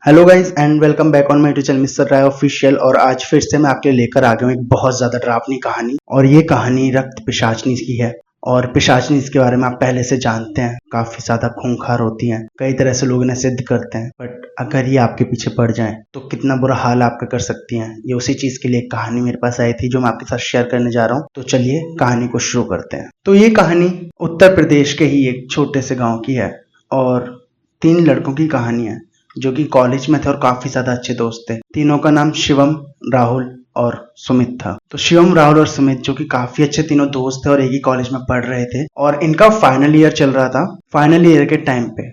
Hello guys and welcome back on my YouTube channel mister Rai official. और आज फिर से मैं आपके लिए लेकर आ गया हूँ एक बहुत ज्यादा डरावनी कहानी। और ये कहानी रक्त पिशाचनी की है। और पिशाचनी के बारे में आप पहले से जानते हैं, काफी ज्यादा खूंखार होती हैं, कई तरह से लोग इन्हें सिद्ध करते हैं। बट अगर ये आपके पीछे पड़ जाए तो कितना बुरा हाल आपका कर सकती हैं। ये उसी चीज के लिए एक कहानी मेरे पास आई थी जो मैं आपके साथ शेयर करने जा रहा हूँ। तो चलिए कहानी को शुरू करते हैं। तो ये कहानी उत्तर प्रदेश के ही एक छोटे से गाँव की है और 3 लड़कों की कहानी है जो कि कॉलेज में थे और काफी ज्यादा अच्छे दोस्त थे। तीनों का नाम शिवम, राहुल और सुमित था। तो शिवम, राहुल और सुमित जो कि काफी अच्छे तीनों दोस्त थे और एक ही कॉलेज में पढ़ रहे थे और इनका फाइनल ईयर चल रहा था। फाइनल ईयर के टाइम पे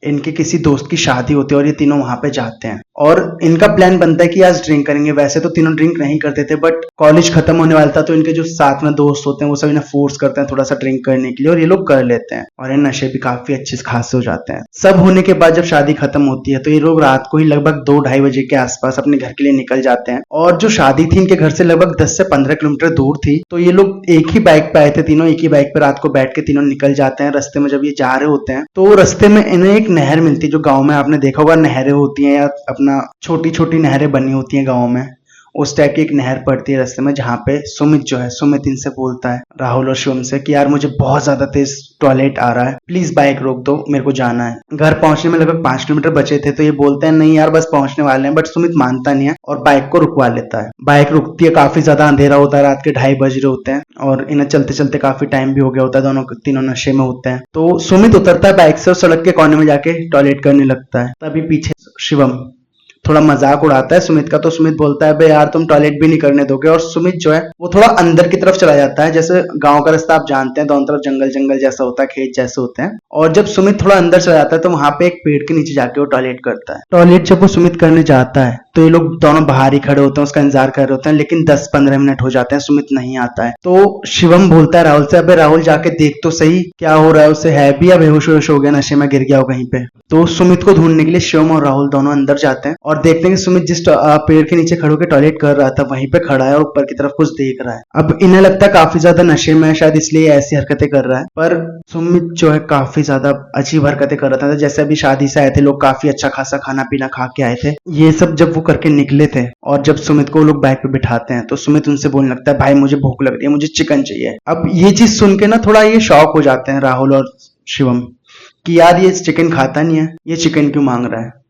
इनके किसी दोस्त की शादी होती है और ये तीनों वहां पे जाते हैं और इनका प्लान बनता है कि आज ड्रिंक करेंगे। वैसे तो तीनों ड्रिंक नहीं करते थे बट कॉलेज खत्म होने वाला था तो इनके जो साथ में दोस्त होते हैं वो सब इन्हें फोर्स करते हैं थोड़ा सा ड्रिंक करने के लिए और ये लोग कर लेते हैं और ये नशे भी काफी अच्छे खासे हो जाते हैं। सब होने के बाद जब शादी खत्म होती है तो ये लोग रात को ही लगभग 2-2:30 बजे के आसपास अपने घर के लिए निकल जाते हैं। और जो शादी थी इनके घर से लगभग 10 से 15 किलोमीटर दूर थी। तो ये लोग एक ही बाइक पे आए थे, तीनों एक ही बाइक पे रात को बैठ के तीनों निकल जाते हैं। रास्ते में जब ये जा रहे होते हैं तो रास्ते में इन्हें एक नहर मिलती है। जो गाँव में आपने देखा होगा नहरें होती हैं या अपना छोटी छोटी नहरें बनी होती हैं गाँव में, उस टाइप की एक नहर पड़ती है रास्ते में। जहाँ पे सुमित इनसे बोलता है राहुल और शिवम से कि यार मुझे बहुत ज्यादा तेज टॉयलेट आ रहा है, प्लीज बाइक रोक दो, मेरे को जाना है। घर पहुंचने में लगभग 5 किलोमीटर बचे थे तो ये बोलते हैं नहीं यार बस पहुंचने वाले हैं। बट सुमित मानता नहीं है और बाइक को रुकवा लेता है। बाइक रुकती है, काफी ज्यादा अंधेरा होता है, रात के 2:30 बज रहे होते हैं और इन्हें चलते चलते काफी टाइम भी हो गया होता है। दोनों तीनों नशे में होते हैं। तो सुमित उतरता है बाइक से और सड़क के कोने में जाके टॉयलेट करने लगता है। तभी पीछे शिवम थोड़ा मजाक उड़ाता है सुमित का। तो सुमित बोलता है बे यार तुम टॉयलेट भी नहीं करने दोगे। और सुमित जो है वो थोड़ा अंदर की तरफ चला जाता है। जैसे गांव का रास्ता आप जानते हैं, दोनों तरफ जंगल जंगल जैसा होता है, खेत जैसे होते हैं। और जब सुमित थोड़ा अंदर चला जाता है तो वहां पे एक पेड़ के नीचे जाके वो टॉयलेट करता है। टॉयलेट जब वो सुमित करने जाता है तो ये लोग दोनों बाहर ही खड़े होते हैं, उसका इंतजार कर रहे होते हैं। लेकिन 10-15 मिनट हो जाते हैं, सुमित नहीं आता है। तो शिवम बोलता है राहुल से अबे राहुल जाके देख तो सही क्या हो रहा है, उसे है भी या बेहोश वेहोश हो गया, नशे में गिर गया हो कहीं पे। तो सुमित को ढूंढने के लिए शिवम और राहुल दोनों अंदर जाते हैं और देखते हैं कि सुमित जिस पेड़ के नीचे खड़े होकर टॉयलेट कर रहा था वहीं पे खड़ा है और ऊपर की तरफ कुछ देख रहा है। अब इन्हें लगता है काफी ज्यादा नशे में है, शायद इसलिए ऐसी हरकतें कर रहा है। पर सुमित जो है काफी ज्यादा अजीब हरकतें कर रहा था। जैसे अभी शादी से आए थे लोग, काफी अच्छा खासा खाना पीना खा के आए थे। ये सब जब वो करके निकले थे और जब सुमित को लोग बाइक पे बिठाते हैं तो सुमित उनसे बोलने लगता है भाई मुझे भूख लग रही है, मुझे चिकन चाहिए। अब ये चीज सुन के ना थोड़ा ये शॉक हो जाते हैं राहुल और शिवम कि यार ये चिकन खाता नहीं है, ये चिकन क्यों मांग रहा है।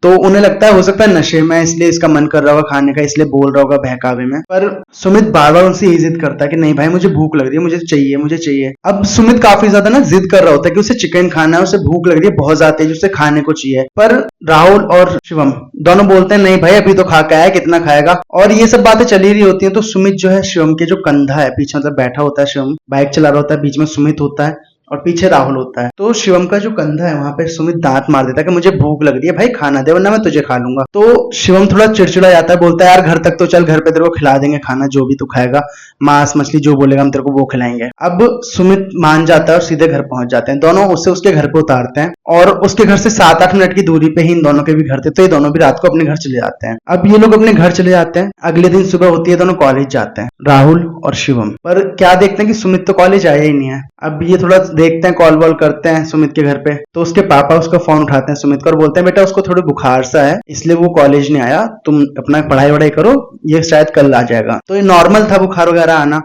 तो उन्हें लगता है हो सकता है नशे में इसलिए इसका मन कर रहा होगा खाने का, इसलिए बोल रहा होगा बहकावे में। पर सुमित बार बार उनसे जिद करता है कि नहीं भाई मुझे भूख लग रही है, मुझे चाहिए मुझे चाहिए। अब सुमित काफी ज्यादा ना जिद कर रहा होता है कि उसे चिकन खाना है, उसे भूख लग रही है बहुत ज्यादा तेज, उसे खाने को चाहिए। पर राहुल और शिवम दोनों बोलते हैं नहीं भाई अभी तो खा के आया, कितना खाएगा। और ये सब बातें चली रही होती है तो सुमित जो है शिवम के जो कंधा है पीछे मतलब बैठा होता है, शिवम बाइक चला रहा होता है, बीच में सुमित होता है और पीछे राहुल होता है। तो शिवम का जो कंधा है वहां पे सुमित दांत मार देता है कि मुझे भूख लग रही है भाई खाना दे वरना मैं तुझे खा लूंगा। तो शिवम थोड़ा चिड़चिड़ा जाता है, बोलता है यार घर तक तो चल, घर पे तेरे को खिला देंगे खाना जो भी तू खाएगा, मांस मछली जो बोलेगा हम तेरे को वो खिलाएंगे। अब सुमित मान जाता है और सीधे घर पहुंच जाते हैं। दोनों उसे उसके घर पे उतारते हैं और उसके घर से 7-8 मिनट की दूरी पे ही इन दोनों के भी घर थे। तो ये दोनों भी रात को अपने घर चले जाते हैं। अब ये लोग अपने घर चले जाते हैं। अगले दिन सुबह होती है, दोनों कॉलेज जाते हैं राहुल और शिवम। पर क्या देखते हैं कि सुमित तो कॉलेज आया ही नहीं है। अब ये थोड़ा देखते हैं, कॉल वॉल करते हैं सुमित के घर पे। तो उसके पापा उसका फोन उठाते हैं सुमित का और बोलते हैं बेटा उसको थोड़ी बुखार सा है इसलिए वो कॉलेज नहीं आया, तुम अपना पढ़ाई वढ़ाई करो, ये शायद कल आ जाएगा। तो ये नॉर्मल था बुखार वगैरह आना।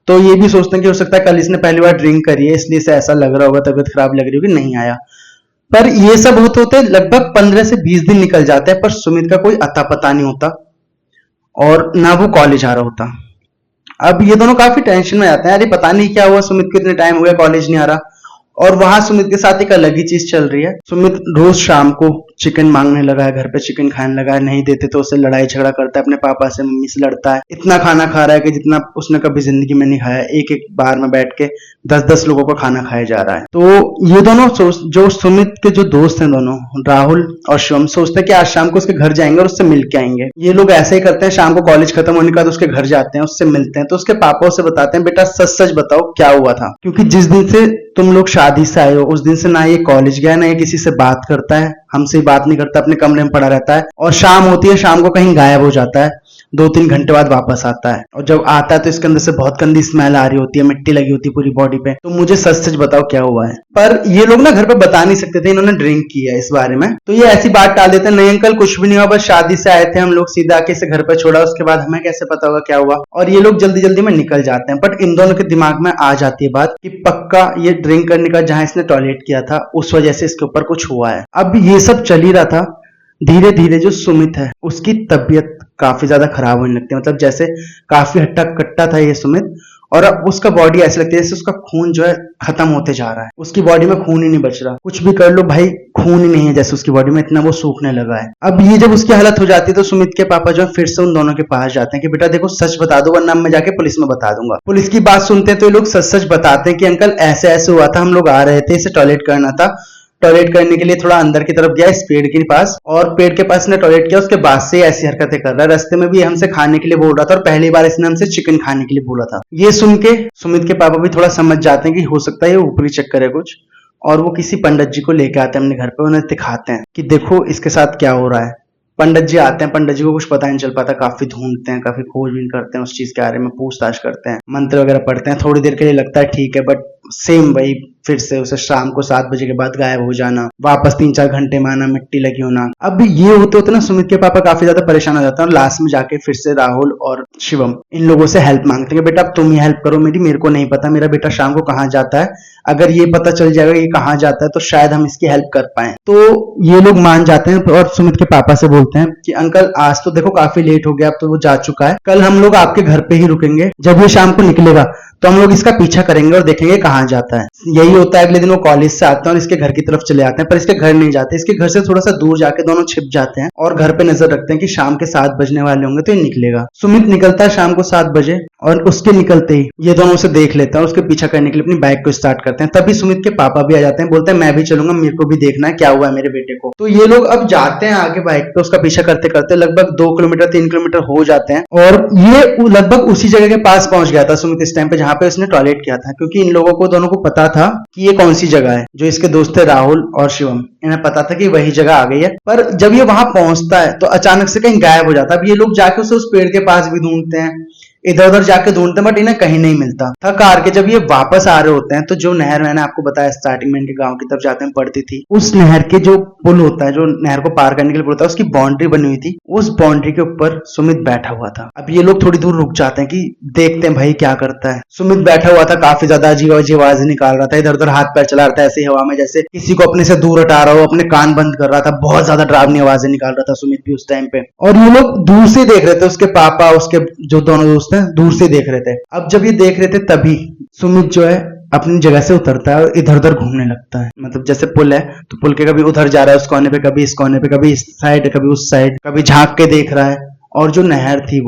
तो ये भी सोचते हैं कि हो सकता है कल इसने पहली बार ड्रिंक करी है इसलिए से ऐसा लग रहा होगा, तबीयत खराब लग रही होगी, नहीं आया। पर ये सब होते होते लगभग 15 से 20 दिन निकल जाते हैं पर सुमित का कोई अता पता नहीं होता और ना वो कॉलेज आ रहा होता। अब ये दोनों काफी टेंशन में जाते हैं, अरे पता नहीं क्या हुआ, सुमित को इतने टाइम हो गया कॉलेज नहीं आ रहा। और वहां सुमित के साथ एक अलग ही चीज चल रही है। सुमित रोज शाम को चिकन मांगने लगा है, घर पे चिकन खाने लगा है, नहीं देते तो उससे लड़ाई झगड़ा करता है, अपने पापा से मम्मी से लड़ता है। इतना खाना खा रहा है कि जितना उसने कभी जिंदगी में नहीं खाया। एक एक बार में बैठ के 10-10 लोगों को खाना खाया जा रहा है। तो ये दोनों जो सुमित के जो दोस्त हैं दोनों राहुल और शिवम सोचते हैं कि आज शाम को उसके घर जाएंगे और उससे मिल के आएंगे। ये लोग ऐसे ही करते हैं, शाम को कॉलेज खत्म होने के बाद उसके घर जाते हैं, उससे मिलते हैं। तो उसके पापा उसे बताते हैं बेटा सच सच बताओ क्या हुआ था, क्योंकि जिस दिन से तुम लोग शादी से आए हो उस दिन से ना ये कॉलेज गया ना ये किसी से बात करता है, हमसे बात नहीं करता, अपने कमरे में पड़ा रहता है और शाम होती है शाम को कहीं गायब हो जाता है। 2-3 घंटे बाद वापस आता है, और जब आता है तो इसके अंदर से बहुत गंदी स्मेल आ रही होती है, मिट्टी लगी होती है पूरी बॉडी पे। तो मुझे सच सच बताओ क्या हुआ है। पर ये लोग ना घर पे बता नहीं सकते थे इन्होंने ड्रिंक किया है इस बारे में, तो ये ऐसी बात टाल देते हैं, नहीं अंकल कुछ भी नहीं हुआ, बस शादी से आए थे हम लोग, सीधा आके इसे घर पे छोड़ा, उसके बाद हमें कैसे पता होगा क्या हुआ। और ये लोग जल्दी जल्दी में निकल जाते हैं। बट इन दोनों के दिमाग में आ जाती है बात कि पक्का ये ड्रिंक करने का जहां इसने टॉयलेट किया था उस वजह से इसके ऊपर कुछ हुआ है। अब ये सब चल ही रहा था, धीरे धीरे जो सुमित है उसकी तबीयत काफी ज्यादा खराब होने लगती है, मतलब जैसे काफी हट्टा कट्टा था ये सुमित, और अब उसका बॉडी ऐसे लगती है जैसे उसका खून जो है खत्म होते जा रहा है, उसकी बॉडी में खून ही नहीं बच रहा, कुछ भी कर लो भाई खून ही नहीं है जैसे उसकी बॉडी में, इतना वो सूखने लगा है। अब ये जब उसकी हालत हो जाती है तो सुमित के पापा जो है फिर से उन दोनों के पास जाते हैं कि बेटा देखो सच बता दो वरना मैं जाके पुलिस में बता दूंगा। पुलिस की बात सुनते हैं तो ये लोग सच सच बताते हैं कि अंकल ऐसे ऐसे हुआ था, हम लोग आ रहे थे, इसे टॉयलेट करना था, टॉयलेट करने के लिए थोड़ा अंदर की तरफ गया इस पेड़ के पास, और पेड़ के पास ने टॉयलेट किया, उसके बाद से ऐसी हरकतें कर रहा है। रास्ते में भी हमसे खाने के लिए बोल रहा था, और पहली बार इसने हमसे चिकन खाने के लिए बोला था। ये सुन के सुमित के पापा भी थोड़ा समझ जाते हैं कि हो सकता है ये ऊपरी चक्कर है कुछ, और वो किसी पंडित जी को लेके आते हैं अपने घर पे, उन्हें दिखाते हैं कि देखो इसके साथ क्या हो रहा है। पंडित जी आते हैं, पंडित जी को कुछ पता नहीं चल पाता, काफी ढूंढते हैं, काफी खोजबीन करते हैं उस चीज के बारे में, पूछताछ करते हैं, मंत्र वगैरह पढ़ते हैं, थोड़ी देर के लिए लगता है ठीक है, बट सेम वही फिर से उसे शाम को 7 बजे के बाद गायब हो जाना, वापस 3-4 घंटे में आना, मिट्टी लगी होना। अब ये होते होते ना सुमित के पापा काफी ज्यादा परेशान हो जाते हैं, और लास्ट में जाके फिर से राहुल और शिवम इन लोगों से हेल्प मांगते हैं कि बेटा अब तुम ही हेल्प करो मेरे को नहीं पता मेरा बेटा शाम को कहाँ जाता है, अगर ये पता चल जाएगा ये कहाँ जाता है तो शायद हम इसकी हेल्प कर पाए। तो ये लोग मान जाते हैं और सुमित के पापा से बोलते हैं कि अंकल आज तो देखो काफी लेट हो गया, अब तो वो जा चुका है, कल हम लोग आपके घर पे ही रुकेंगे, जब ये शाम को निकलेगा तो हम लोग इसका पीछा करेंगे और देखेंगे कहाँ जाता है। यही होता है, अगले दिन वो कॉलेज से आते हैं और इसके घर की तरफ चले आते हैं, पर इसके घर नहीं जाते, इसके घर से थोड़ा सा दूर जाके दोनों छिप जाते हैं और घर पे नजर रखते हैं कि शाम के 7 बजने वाले होंगे तो ये निकलेगा। सुमित निकलता है शाम को 7 बजे, और उसके निकलते ही ये दोनों उसे देख लेते हैं और उसके पीछा करने के लिए अपनी बाइक को स्टार्ट करते हैं। तभी सुमित के पापा भी आ जाते हैं, बोलते हैं मैं भी चलूंगा, मेरे को भी देखना है क्या हुआ है मेरे बेटे को। तो ये लोग अब जाते हैं आगे बाइक पे, उसका पीछा करते करते लगभग 2 किलोमीटर 3 किलोमीटर हो जाते हैं, और ये लगभग उसी जगह के पास पहुंच गया था सुमित इस टाइम पे जहां पे उसने टॉयलेट किया था, क्योंकि इन लोगों को दोनों को पता था कि ये कौन सी जगह है। जो इसके दोस्त थे राहुल और शिवम, इन्हें पता था कि वही जगह आ गई है। पर जब ये वहां पहुंचता है तो अचानक से कहीं गायब हो जाता है। अब ये लोग जाके उसे उस पेड़ के पास भी ढूंढते हैं, इधर उधर जाके ढूंढते हैं, बट इन्हें कहीं नहीं मिलता। थक हार के जब ये वापस आ रहे होते हैं तो जो नहर मैंने आपको बताया स्टार्टिंग में इनके गांव की तरफ जाते हैं पड़ती थी, उस नहर के जो पुल होता है, जो नहर को पार करने के लिए पुल होता है, उसकी बाउंड्री बनी हुई थी, उस बाउंड्री के ऊपर सुमित बैठा हुआ था। अब ये लोग थोड़ी दूर रुक जाते हैं कि देखते हैं भाई क्या करता है। सुमित बैठा हुआ था, काफी ज्यादा अजीब अजीब आवाज निकाल रहा था, इधर उधर हाथ पैर चला रहा था ऐसे हवा में जैसे किसी को अपने से दूर हटा रहा हो, अपने कान बंद कर रहा था, बहुत ज्यादा डरावनी आवाजें निकाल रहा था सुमित भी उस टाइम पे। और ये लोग दूर से देख रहे थे, उसके पापा उसके जो दोनों दोस्त हैं दूर से देख रहे थे। अब जब ये देख रहे थे तभी सुमित जो है अपनी जगह से उतरता है और इधर उधर घूमने लगता है। मतलब जैसे पुल है तो पुल के कभी उधर जा रहा है उस कोने पे, कभी इस कोने पे, कभी इस साइड, कभी उस साइड, कभी झांक के देख रहा है। और जो नहर थी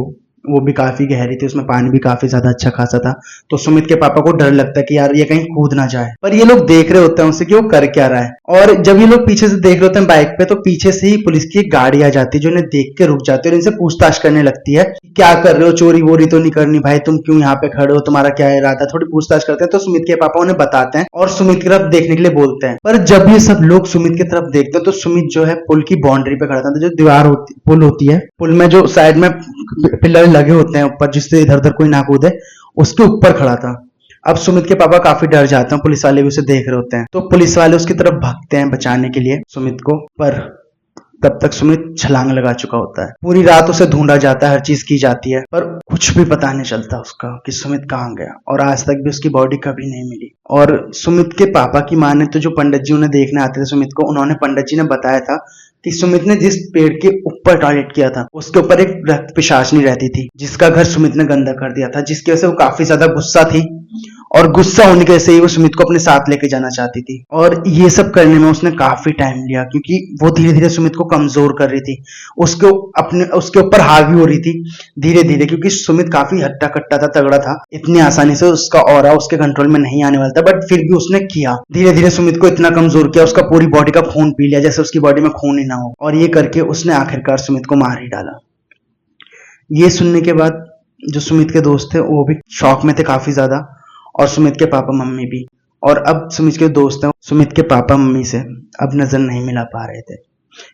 वो भी काफी गहरी थी, उसमें पानी भी काफी ज्यादा अच्छा खासा था। तो सुमित के पापा को डर लगता है कि यार ये कहीं कूद ना जाए, पर ये लोग देख रहे होते हैं उसे कि वो कर क्या रहा है। और जब ये लोग पीछे से देख रहे होते हैं बाइक पे, तो पीछे से ही पुलिस की एक गाड़ी आ जाती है जो इन्हें देख के रुक जाती है और इनसे पूछताछ करने लगती है, क्या कर रहे हो, चोरी वोरी तो नहीं करनी भाई, तुम क्यों यहाँ पे खड़े हो, तुम्हारा क्या इरादा। थोड़ी पूछताछ करते हैं तो सुमित के पापा उन्हें बताते हैं और सुमित की तरफ देखने के लिए बोलते हैं। पर जब ये सब लोग सुमित की तरफ देखते हैं तो सुमित जो है पुल की बाउंड्री पे खड़ा था, जो दीवार होती पुल होती है, पुल में जो साइड में पिलर लगे होते हैं ऊपर जिससे इधर उधर कोई ना कूदे, उसके ऊपर खड़ा था। अब सुमित के पापा काफी डर जाते हैं, पुलिस वाले भी उसे देख रहे होते हैं, तो पुलिस वाले उसकी तरफ भागते हैं बचाने के लिए सुमित को। पर तब तक सुमित छलांग लगा चुका होता है। पूरी रात उसे ढूंढा जाता है, हर चीज की जाती है, पर कुछ भी पता नहीं चलता उसका कि सुमित कहाँ गया, और आज तक भी उसकी बॉडी कभी नहीं मिली। और सुमित के पापा की माने तो जो पंडित जी उन्हें देखने आते थे सुमित को, उन्होंने पंडित जी ने बताया था कि सुमित ने जिस पेड़ के ऊपर टॉयलेट किया था उसके ऊपर एक रक्त पिशाचनी रहती थी, जिसका घर सुमित ने गंदा कर दिया था, जिसकी वजह से वो काफी ज्यादा गुस्सा थी, और गुस्सा होने की वजह से ही वो सुमित को अपने साथ लेके जाना चाहती थी। और ये सब करने में उसने काफी टाइम लिया, क्योंकि वो धीरे धीरे सुमित को कमजोर कर रही थी, उसके ऊपर हावी हो रही थी धीरे धीरे, क्योंकि सुमित काफी हट्टा कट्टा था, तगड़ा था, इतनी आसानी से उसका ऑरा उसके कंट्रोल में नहीं आने वाला था, बट फिर भी उसने किया। धीरे धीरे सुमित को इतना कमजोर किया, उसका पूरी बॉडी का खून पी लिया जैसे उसकी बॉडी में खून ही ना हो, और ये करके उसने आखिरकार सुमित को मार ही डाला। ये सुनने के बाद जो सुमित के दोस्त थे वो भी शॉक में थे काफी ज्यादा, और सुमित के पापा मम्मी भी। और अब सुमित के दोस्त हैं, सुमित के पापा मम्मी से अब नजर नहीं मिला पा रहे थे।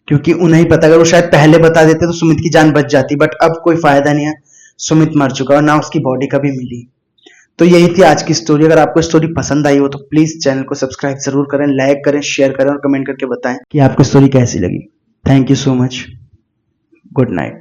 क्योंकि उन्हें ही पता, अगर वो शायद पहले बता देते तो सुमित की जान बच जाती, बट अब कोई फायदा नहीं है, सुमित मर चुका और ना उसकी बॉडी कभी मिली। तो यही थी आज की स्टोरी। अगर आपको स्टोरी पसंद आई हो तो प्लीज चैनल को सब्सक्राइब जरूर करें, लाइक करें, शेयर करें और कमेंट करके बताएं कि आपको स्टोरी कैसी लगी। Thank you so much. Good night.